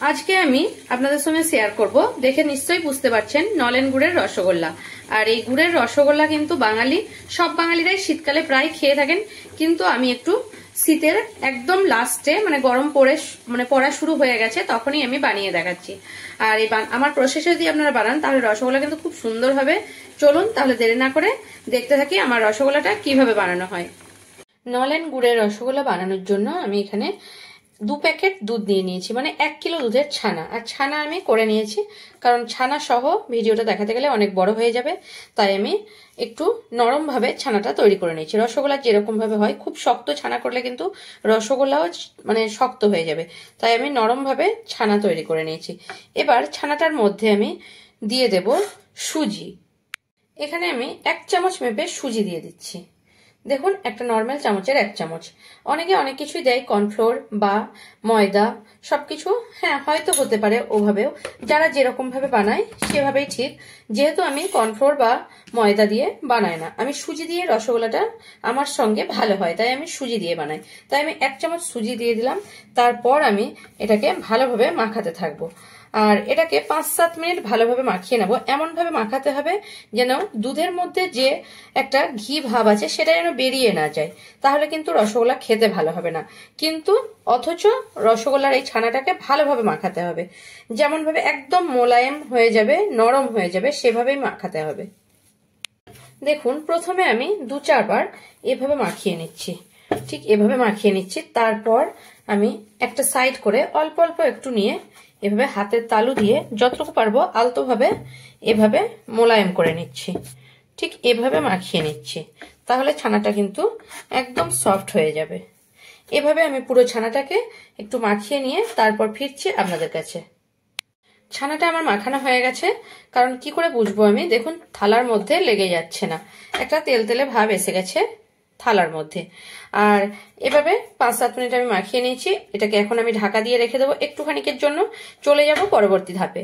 আজকে আমি আপনাদের সঙ্গে শেয়ার করব, দেখে নিশ্চয়ই বুঝতে পারছেন, নলেন গুড়ের রসগোল্লা। আর এই গুড়ের রসগোল্লা কিন্তু সব বাঙালিরাই শীতকালে প্রায় খেয়ে থাকেন, কিন্তু আমি একটু শীতের একদম লাস্টে গরম পড়া শুরু হয়ে গেছে তখনই আমি বানিয়ে দেখাচ্ছি। আর এই আমার প্রসেসে যদি আপনারা বানান তাহলে রসগোল্লা কিন্তু খুব সুন্দর হবে। চলুন তাহলে দেরি না করে দেখতে থাকি আমার রসগোল্লাটা কিভাবে বানানো হয়। নলেন গুড়ের রসগোল্লা বানানোর জন্য আমি এখানে 2 প্যাকেট দুধ নিয়ে নিয়েছি, 1 কিলো দুধের ছানা। আর ছানা আমি করে নিয়েছি, কারণ ছানা সহ ভিডিওটা দেখাতে গেলে অনেক বড় হয়ে যাবে, তাই আমি একটু নরম ভাবে ছানাটা তৈরি করে নিয়েছি। রসগোল্লা যেরকম ভাবে হয়, খুব শক্ত ছানা করলে কিন্তু রসগোল্লাও শক্ত হয়ে যাবে, তাই আমি নরম ভাবে ছানা তৈরি করে নিয়েছি। এবার ছানাটার মধ্যে আমি দিয়ে দেব সুজি। এখানে আমি 1 চামচ মেপে সুজি দিয়ে দিচ্ছি। দেখুন, একটা নর্মাল চামচের 1 চামচ। অনেকে অনেক কিছুই দেয়, কর্নফ্লোর বা ময়দা, সবকিছু হ্যাঁ হয়তো হতে পারে, ওভাবেও যারা যেরকম ভাবে বানায় সেভাবেই ঠিক। যেহেতু আমি কর্নফ্লোর বা ময়দা দিয়ে বানাই না, আমি সুজি দিয়ে রসগোল্লাটা আমার সঙ্গে ভালো হয়, তাই আমি সুজি দিয়ে বানাই। তাই আমি 1 চামচ সুজি দিয়ে দিলাম। তারপর আমি এটাকে ভালোভাবে মাখাতে থাকবো। আর এটাকে 5-7 মিনিট ভালোভাবে মাখিয়ে নেবো। এমন ভাবে মাখাতে হবে যেন দুধের মধ্যে যে একটা ঘি ভাব আছে সেটা যেন বেরিয়ে না যায়, তাহলে কিন্তু রসগোল্লা খেতে ভালো হবে না। কিন্তু অথচ রসগোল্লার এই ছানাটাকে ভালোভাবে মাখাতে হবে, যেমন ভাবে একদম মোলায়েম হয়ে যাবে, নরম হয়ে যাবে, সেভাবেই মাখাতে হবে। দেখুন, প্রথমে আমি 2-4 বার এভাবে মাখিয়ে নিচ্ছি, ঠিক এভাবে মাখিয়ে নিচ্ছি। তারপর আমি একটা সাইড করে অল্প অল্প একটু নিয়ে এভাবে হাতের তালু দিয়ে যতটুকু পারবো আলতোভাবে এভাবে মোলায়েম করে নিচ্ছি, ঠিক এভাবে মাখিয়ে নিচ্ছি। তাহলে ছানাটা কিন্তু একদম সফট হয়ে যাবে। এভাবে আমি পুরো ছানাটাকে একটু মাখিয়ে নিয়ে তারপর ফিরছি আপনাদের কাছে। ছানাটা আমার মাখানো হয়ে গেছে, কারণ কি করে বুঝবো আমি, দেখুন থালার মধ্যে লেগে যাচ্ছে না, একটা তেলতেলে ভাব এসে গেছে থালার মধ্যে। আর এভাবে 5-7 মিনিট আমি মাখিয়ে নিয়েছি। এটাকে এখন আমি ঢাকা দিয়ে রেখে দেবো একটুখানিকের জন্য। চলে যাব পরবর্তী ধাপে।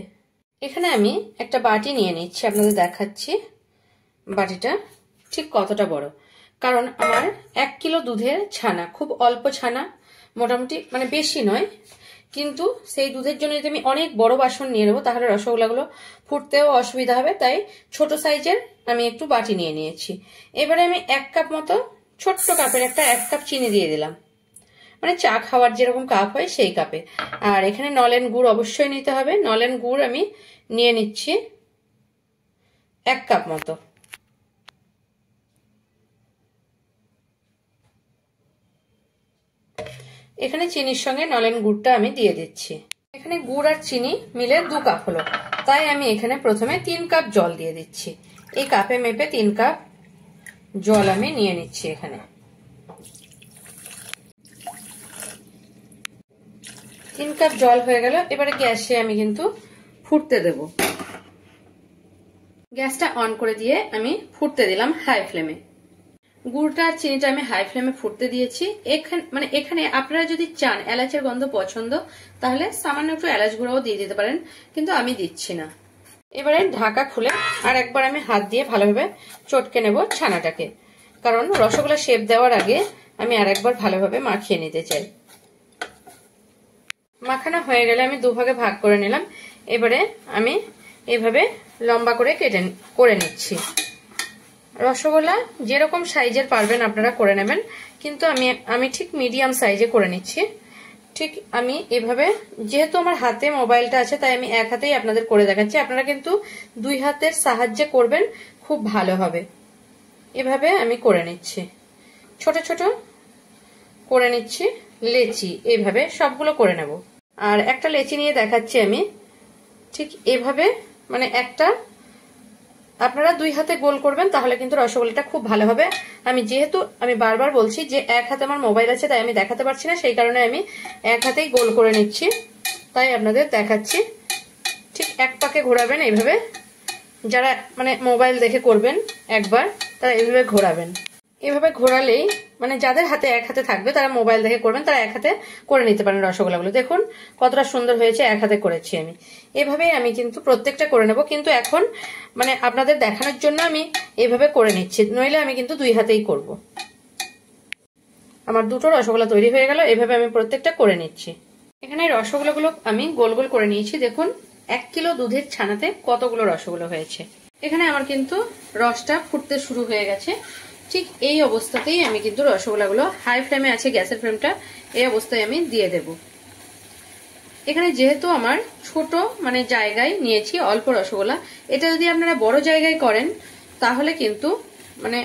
এখানে আমি একটা বাটি নিয়ে নিচ্ছি, আপনাদের দেখাচ্ছি বাটিটা ঠিক কতটা বড়। কারণ আমার 1 কিলো দুধের ছানা, খুব অল্প ছানা, মোটামুটি বেশি নয়, কিন্তু সেই দুধের জন্য যদি আমি অনেক বড় বাসন নিয়ে নেবো তাহলে রসগোল্লাগুলো ফুটতেও অসুবিধা হবে, তাই ছোট সাইজের আমি একটু বাটি নিয়ে নিয়েছি। এবারে আমি 1 কাপ মতো, ছোট্ট কাপের একটা 1 কাপ চিনি দিয়ে দিলাম, চা খাওয়ার যেরকম কাপ হয় সেই কাপে। আর এখানে নলেন গুড় অবশ্যই নিতে হবে। নলেন গুড় আমি নিয়ে নিচ্ছি 1 কাপ মতো। এখানে চিনির সঙ্গে নলেন গুড়টা আমি দিয়ে দিচ্ছি। এখানে গুড় আর চিনি মিলে 2 কাপ হলো, তাই আমি এখানে প্রথমে 3 কাপ জল দিয়ে দিচ্ছি। এই কাপে মেপে 3 কাপ জল আমি নিয়ে নিচ্ছি। এখানে 3 কাপ জল হয়ে গেল। এবারে গ্যাসে আমি কিন্তু ফুটতে দেব। গ্যাসটা অন করে দিয়ে আমি ফুটতে দিলাম হাই ফ্লেমে। গুড়টা আর চিনিটা আমি হাই ফ্লেমে ফুটতে দিয়েছি। এখানে আপনারা যদি চান এলাচের গন্ধ পছন্দ, তাহলে সামান্য একটু এলাচ গুঁড়াও দিয়ে দিতে পারেন, কিন্তু আমি দিচ্ছি না। এবারে ঢাকা খুলে আর একবার আমি হাত দিয়ে ভালোভাবে চটকে নেব ছানাটাকে, কারণ রসগোল্লা শেপ দেওয়ার আগে আমি আর একবার ভালোভাবে মাখিয়ে নিতে চাই। মাখানো হয়ে গেলে আমি 2 ভাগে ভাগ করে নিলাম। এবারে আমি এইভাবে লম্বা করে করে নিচ্ছি। রসগোল্লা যেরকম সাইজের পারবেন আপনারা করে নেবেন, কিন্তু আমি ঠিক মিডিয়াম সাইজে করে নিচ্ছি। ঠিক আমি এভাবে, যেহেতু আমার হাতে মোবাইলটা আছে তাই আমি 1 হাতেই আপনাদের করে দেখাচ্ছি, আপনারা কিন্তু 2 হাতের সাহায্যে করবেন, খুব ভালো হবে। এভাবে আমি করে নিচ্ছি, ছোট ছোট করে নিচ্ছি লেচি, এইভাবে সবগুলো করে নেব। আর একটা লেচি নিয়ে দেখাচ্ছি আমি, ঠিক এভাবে একটা আপনারা 2 হাতে গোল করবেন, তাহলে কিন্তু রসগোল্লাটা খুব ভালো হবে। যেহেতু আমি বারবার বলছি যে 1 হাতে আমার মোবাইল আছে তাই আমি দেখাতে পারছি না, সেই কারণে আমি 1 হাতেই গোল করে নিচ্ছি, তাই আপনাদের দেখাচ্ছি। ঠিক 1 পাকে ঘোরাবেন এইভাবে, যারা মোবাইল দেখে করবেন একবার তারা এইভাবে ঘোরাবেন। এভাবে ঘোরালেই যাদের হাতে 1 হাতে থাকবে তারা মোবাইল দেখে করবেন, তারা 1 হাতে করে নিতে পারেন রসগোল্লাগুলো। দেখুন কতটা সুন্দর হয়েছে, 1 হাতে করেছি আমি। এভাবেই আমি কিন্তু প্রত্যেকটা করে নেব, কিন্তু এখন আপনাদের দেখানোর জন্য আমি এইভাবে করে নিচ্ছি, নইলে আমি কিন্তু 2 হাতেই করব। আমার 2টো রসগোল্লা তৈরি হয়ে গেল। এভাবে আমি প্রত্যেকটা করে নিচ্ছি। এখানে রসগোল্লাগুলো আমি গোল গোল করে নিয়েছি। দেখুন 1 কিলো দুধের ছানাতে কতগুলো রসগোল্লা হয়েছে। এখানে আমার কিন্তু রসটা ফুটতে শুরু হয়ে গেছে। ঠিক এই অবস্থাতেই আমি কিন্তু রসগোল্লাগুলো, হাই ফ্লেমে আছে গ্যাসের ফ্লেমটা, এই অবস্থায় আমি দিয়ে দেব। এখানে যেহেতু আমার ছোট মানে জায়গায় নিয়েছি অল্প রসগোল্লা, এটা যদি আপনারা বড় জায়গায় করেন তাহলে কিন্তু মানে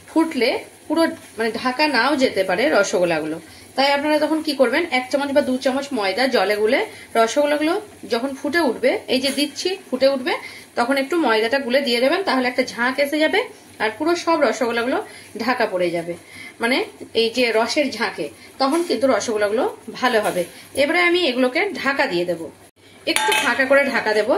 ফুটলে পুরো মানে ঢাকা নাও যেতে পারে রসগোল্লাগুলো। তাই আপনারা তখন কি করবেন, 1 চামচ বা 2 চামচ ময়দা জলে গুলে রসগোল্লাগুলো যখন ফুটে উঠবে, এই যে দিচ্ছি ফুটে উঠবে, তখন একটু ময়দাটা গুলে দিয়ে দেবেন, তাহলে একটা ঝাঁক এসে যাবে আর পুরো সব রসগোল্লাগুলো ঢাকা পড়ে যাবে, মানে এই যে রসের ঝাঁকে, তখন কিন্তু রসগোল্লাগুলো ভালো হবে। এবারে আমি এগুলোকে ঢাকা দিয়ে দেব, একটু ফাঁকা করে ঢাকা দেব।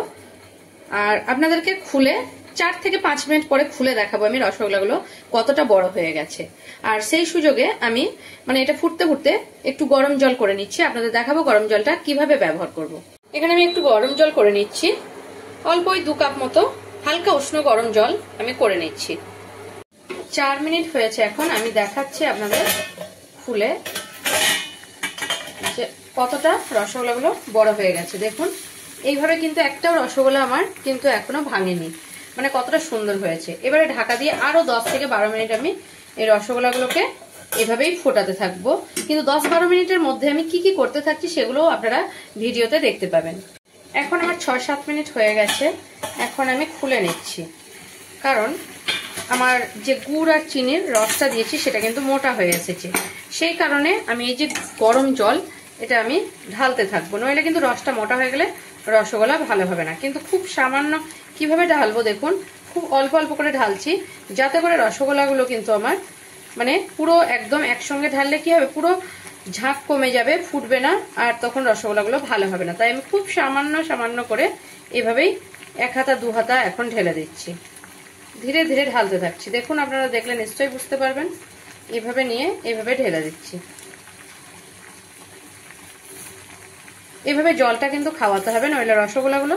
আর আপনাদেরকে খুলে 4 থেকে 5 মিনিট পরে খুলে দেখাবো আমি রসগোল্লাগুলো কতটা বড় হয়ে গেছে। আর সেই সুযোগে আমি মানে এটা ফুটতে ফুটতে একটু গরম জল করে নিচ্ছি, আপনাদের দেখাবো গরম জলটা কিভাবে ব্যবহার করব। এখানে আমি একটু গরম জল করে নিচ্ছি, অল্প 2 কাপ মতো হালকা উষ্ণ গরম জল আমি করে নিচ্ছি। 4 মিনিট হয়েছে, এখন আমি দেখাচ্ছি আপনাদের খুলে যে কতটা রসগোল্লাগুলো বড় হয়ে গেছে। দেখুন এইভাবে কিন্তু একটাও রসগোল্লা আমার কিন্তু এখনো ভাঙেনি, মানে কতটা সুন্দর হয়েছে। এবারে ঢাকা দিয়ে আরো 10 থেকে 12 মিনিট আমি এই রসগোল্লাগুলোকে এভাবেই ফোটাতে থাকবো। কিন্তু 10-12 মিনিটের মধ্যে আমি কি কি করতে থাকছি সেগুলো আপনারা ভিডিওতে দেখতে পাবেন। এখন আমার 6-7 মিনিট হয়ে গেছে, এখন আমি খুলে নিচ্ছি, কারণ আমার যে গুড় আর চিনির রসটা দিয়েছি সেটা কিন্তু মোটা হয়ে এসেছে। সেই কারণে আমি এই যে গরম জল এটা আমি ঢালতে থাকবো, নইলে কিন্তু রসটা মোটা হয়ে গেলে রসগোল্লা ভালো হবে না। কিন্তু খুব সামান্য কিভাবে ঢালবো দেখুন, খুব অল্প অল্প করে ঢালছি, যাতে করে রসগোল্লাগুলো কিন্তু আমার মানে পুরো একদম একসঙ্গে ঢাললে কি হবে, পুরো ঝাঁক কমে যাবে, ফুটবে না, আর তখন রসগোল্লাগুলো ভালো হবে না। তাই আমি খুব সামান্য সামান্য করে এভাবেই 1 হাতা 2 হাতা এখন ঢেলে দিচ্ছি, ধীরে ধীরে ঢালতে থাকছি। দেখুন আপনারা দেখলে নিশ্চয়ই বুঝতে পারবেন, এভাবে নিয়ে এভাবে ঢেলে দিচ্ছি। এভাবে জলটা কিন্তু খাওয়াতে হবে, নইলে রসগোল্লাগুলো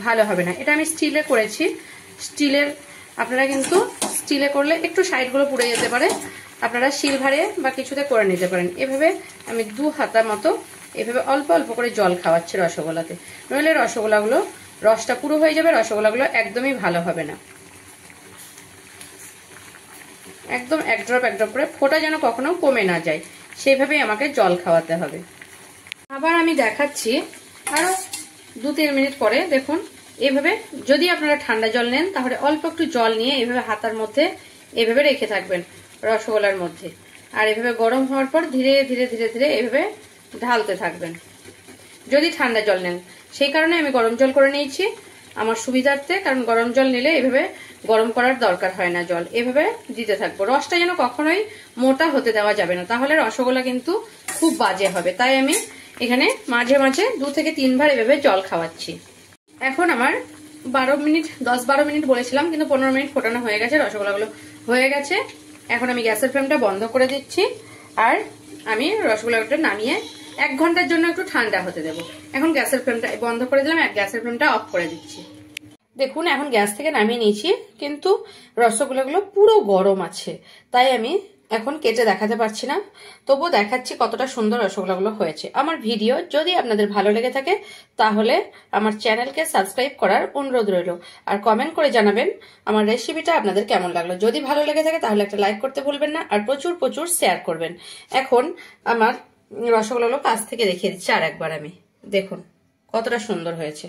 ভালো হবে না। এটা আমি স্টিলে করেছি, স্টিলের আপনারা কিন্তু স্টিলে করলে একটু সাইডগুলো পুড়ে যেতে পারে, আপনারা সিলভারে বা কিছুতে করে নিতে পারেন। এভাবে আমি 2 হাতা মতো এভাবে অল্প অল্প করে জল খাওয়াচ্ছি রসগোল্লাতে, নইলে রসগোল্লাগুলো রসটা পুরো হয়ে যাবে, রসগোল্লাগুলো একদমই ভালো হবে না। একদম এক ড্রপ করে ফোটা যেন কখনো কমে না যায়, সেইভাবেই আমাকে জল খাওয়াতে হবে। আবার আমি দেখাচ্ছি আরো 2-3 মিনিট পরে। দেখুন এভাবে যদি আপনারা ঠান্ডা জল নেন তাহলে অল্প একটু জল নিয়ে এভাবে হাতার মধ্যে এভাবে রেখে থাকবেন রসগোল্লার মধ্যে, আর এভাবে গরম হওয়ার পর ধীরে ধীরে ধীরে ধীরে এভাবে ঢালতে থাকবেন যদি ঠান্ডা জল নেন। সেই কারণে আমি গরম জল করে নিয়েছি আমার সুবিধার্থে, কারণ গরম জল নিলে এভাবে গরম করার দরকার হয় না, জল এভাবে দিতে থাকবো। রসটা যেন কখনোই মোটা হতে দেওয়া যাবে না, তাহলে রসগোল্লা কিন্তু খুব বাজে হবে। তাই আমি এখানে মাঝে মাঝে 2 থেকে 3 বার এভাবে জল খাওয়াচ্ছি। এখন আমার 10-12 মিনিট বলেছিলাম, কিন্তু 15 মিনিট ফোটানো হয়ে গেছে, রসগোল্লাগুলো হয়ে গেছে। এখন আমি গ্যাসের ফ্লেমটা বন্ধ করে দিচ্ছি, আর আমি রসগোল্লাটা নামিয়ে 1 ঘন্টার জন্য একটু ঠান্ডা হতে দেবো। এখন গ্যাসের ফ্লেমটা বন্ধ করে দিলাম, গ্যাসের ফ্লেমটা অফ করে দিচ্ছি। দেখুন এখন গ্যাস থেকে নামিয়ে নিয়েছি, কিন্তু রসগোল্লাগুলো পুরো গরম আছে, তাই আমি এখন কেটে দেখাতে পারছি না, তবুও দেখাচ্ছি কতটা সুন্দর রসগোল্লাগুলো হয়েছে। আমার ভিডিও যদি আপনাদের ভালো লেগে থাকে তাহলে আমার চ্যানেলকে সাবস্ক্রাইব করার অনুরোধ রইল, আর কমেন্ট করে জানাবেন আমার রেসিপিটা আপনাদের কেমন লাগলো। যদি ভালো লেগে থাকে তাহলে একটা লাইক করতে ভুলবেন না, আর প্রচুর প্রচুর শেয়ার করবেন। এখন আমার রসগোল্লাগুলো কাছ থেকে দেখিয়ে দিচ্ছি আর একবার আমি, দেখুন কতটা সুন্দর হয়েছে।